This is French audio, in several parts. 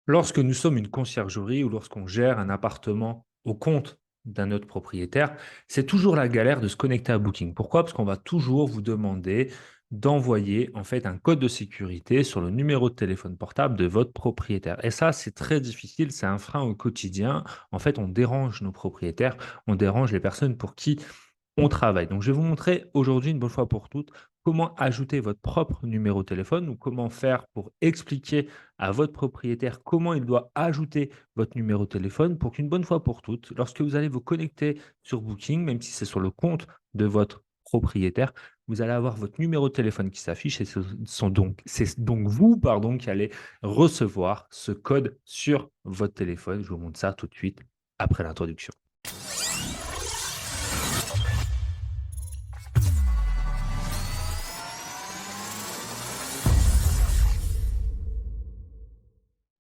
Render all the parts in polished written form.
Lorsque nous sommes une conciergerie ou lorsqu'on gère un appartement au compte d'un autre propriétaire, c'est toujours la galère de se connecter à Booking. Pourquoi? Parce qu'on va toujours vous demander d'envoyer en fait un code de sécurité sur le numéro de téléphone portable de votre propriétaire. Et ça, c'est très difficile, c'est un frein au quotidien. En fait, on dérange nos propriétaires, on dérange les personnes pour qui on travaille. Donc, je vais vous montrer aujourd'hui, une bonne fois pour toutes, comment ajouter votre propre numéro de téléphone ou comment faire pour expliquer à votre propriétaire comment il doit ajouter votre numéro de téléphone pour qu'une bonne fois pour toutes, lorsque vous allez vous connecter sur Booking, même si c'est sur le compte de votre propriétaire, vous allez avoir votre numéro de téléphone qui s'affiche et c'est donc vous pardon, qui allez recevoir ce code sur votre téléphone. Je vous montre ça tout de suite après l'introduction.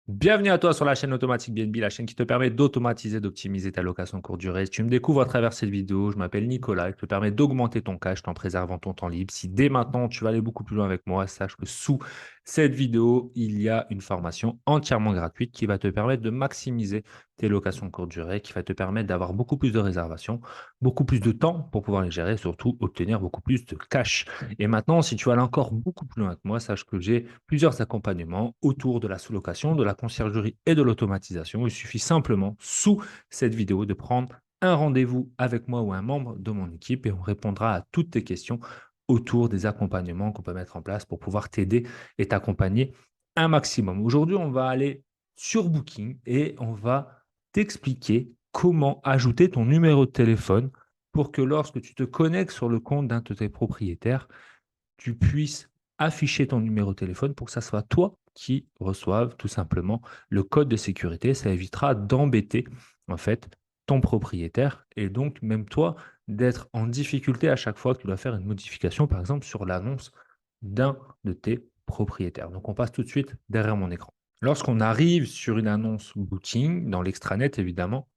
Bienvenue à toi sur la chaîne Automatique BNB, la chaîne qui te permet d'automatiser, d'optimiser ta location courte durée. Si tu me découvres à travers cette vidéo, je m'appelle Nicolas, je te permet d'augmenter ton cash tout en préservant ton temps libre. Si dès maintenant tu vas aller beaucoup plus loin avec moi, sache que sous cette vidéo, il y a une formation entièrement gratuite qui va te permettre de maximiser tes locations courte durée, qui va te permettre d'avoir beaucoup plus de réservations, beaucoup plus de temps pour pouvoir les gérer, surtout obtenir beaucoup plus de cash. Et maintenant, si tu vas aller encore beaucoup plus loin que moi, sache que j'ai plusieurs accompagnements autour de la sous-location, de la conciergerie et de l'automatisation. Il suffit simplement, sous cette vidéo, de prendre un rendez-vous avec moi ou un membre de mon équipe et on répondra à toutes tes questions autour des accompagnements qu'on peut mettre en place pour pouvoir t'aider et t'accompagner un maximum. Aujourd'hui, on va aller sur Booking et on va t'expliquer comment ajouter ton numéro de téléphone pour que lorsque tu te connectes sur le compte d'un de tes propriétaires, tu puisses afficher ton numéro de téléphone pour que ça soit toi qui reçoive tout simplement le code de sécurité. Ça évitera d'embêter en fait ton propriétaire et donc même toi d'être en difficulté à chaque fois que tu dois faire une modification, par exemple sur l'annonce d'un de tes propriétaires. Donc on passe tout de suite derrière mon écran. Lorsqu'on arrive sur une annonce Booking, dans l'extranet évidemment,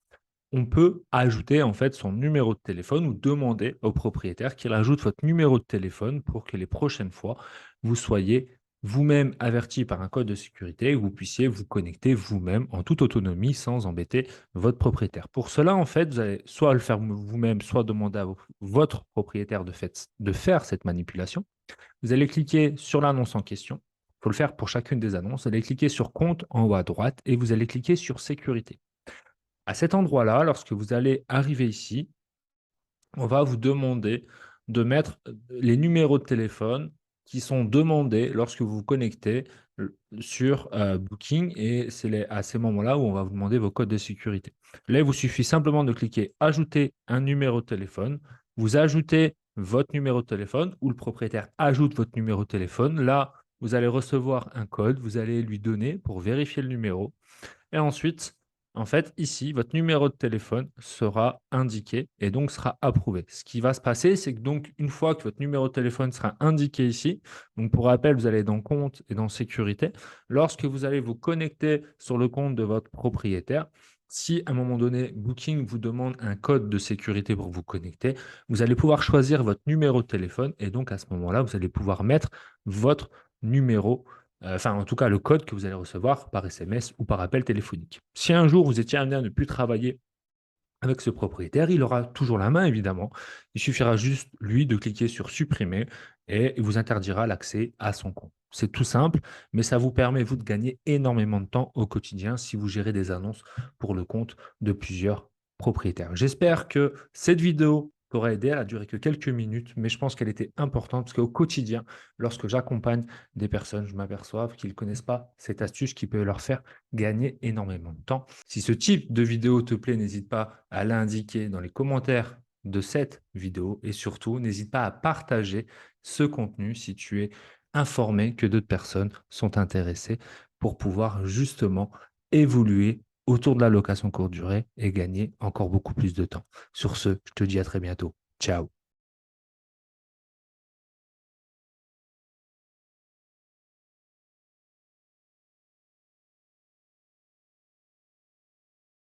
on peut ajouter en fait son numéro de téléphone ou demander au propriétaire qu'il ajoute votre numéro de téléphone pour que les prochaines fois, vous soyez vous-même averti par un code de sécurité et que vous puissiez vous connecter vous-même en toute autonomie sans embêter votre propriétaire. Pour cela, en fait, vous allez soit le faire vous-même, soit demander à votre propriétaire de faire cette manipulation. Vous allez cliquer sur l'annonce en question. Il faut le faire pour chacune des annonces. Vous allez cliquer sur compte en haut à droite et vous allez cliquer sur sécurité. À cet endroit-là, lorsque vous allez arriver ici, on va vous demander de mettre les numéros de téléphone qui sont demandés lorsque vous vous connectez sur Booking et c'est à ces moments-là où on va vous demander vos codes de sécurité. Là, il vous suffit simplement de cliquer Ajouter un numéro de téléphone. Vous ajoutez votre numéro de téléphone ou le propriétaire ajoute votre numéro de téléphone. Là, vous allez recevoir un code, vous allez lui donner pour vérifier le numéro. Et ensuite, en fait, ici, votre numéro de téléphone sera indiqué et donc sera approuvé. Ce qui va se passer, c'est que donc une fois que votre numéro de téléphone sera indiqué ici, donc pour rappel, vous allez dans compte et dans sécurité. Lorsque vous allez vous connecter sur le compte de votre propriétaire, si à un moment donné, Booking vous demande un code de sécurité pour vous connecter, vous allez pouvoir choisir votre numéro de téléphone et donc à ce moment-là, vous allez pouvoir mettre votre numéro enfin, en tout cas, le code que vous allez recevoir par SMS ou par appel téléphonique. Si un jour vous étiez amené à ne plus travailler avec ce propriétaire, il aura toujours la main, évidemment. Il suffira juste, lui, de cliquer sur supprimer et il vous interdira l'accès à son compte. C'est tout simple, mais ça vous permet, vous, de gagner énormément de temps au quotidien si vous gérez des annonces pour le compte de plusieurs propriétaires. J'espère que cette vidéo t'aura aidé. Elle a duré que quelques minutes, mais je pense qu'elle était importante parce qu'au quotidien, lorsque j'accompagne des personnes, je m'aperçois qu'ils ne connaissent pas cette astuce qui peut leur faire gagner énormément de temps. Si ce type de vidéo te plaît, n'hésite pas à l'indiquer dans les commentaires de cette vidéo et surtout, n'hésite pas à partager ce contenu si tu es informé que d'autres personnes sont intéressées pour pouvoir justement évoluer autour de la location courte durée et gagner encore beaucoup plus de temps. Sur ce, je te dis à très bientôt. Ciao.